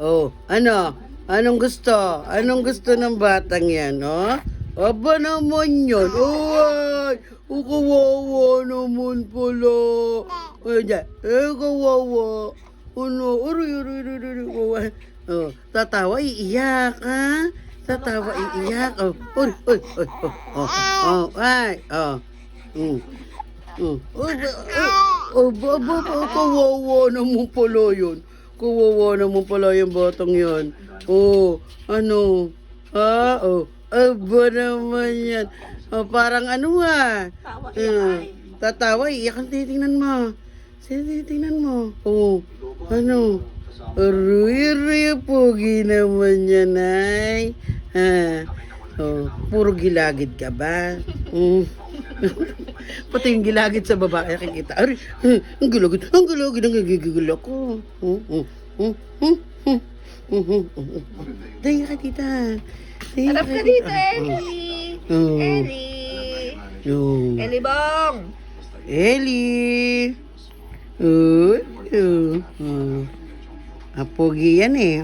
Oh, ano? Anong gusto? Anong gusto ng batang yan, oh? Aba naman yun. Ay, kawawa naman pala. Ay, kawawa. Ano? Kawawa. Oh, tatawa, iiyak, ha? Tatawa, iiyak. Oh, ay, oh. Kawawa naman pala yun. Kawawa naman pala yung batang yan. Oh, ano? Aba naman yan. Oh, parang ano tatawa, iyak ang titingnan mo. Titingnan mo. Oh, ano? Aruy, pogi naman yan, ay. Oh, puro gilagid ka ba? Pati yung gilagid sa babae, nakikita. Ari, ang gilagid, ang gigigil ako. Dahil ka, tita. Harap ka dito, Ellie. Ellie. Ellie Bong. Ellie. Apogi yan eh.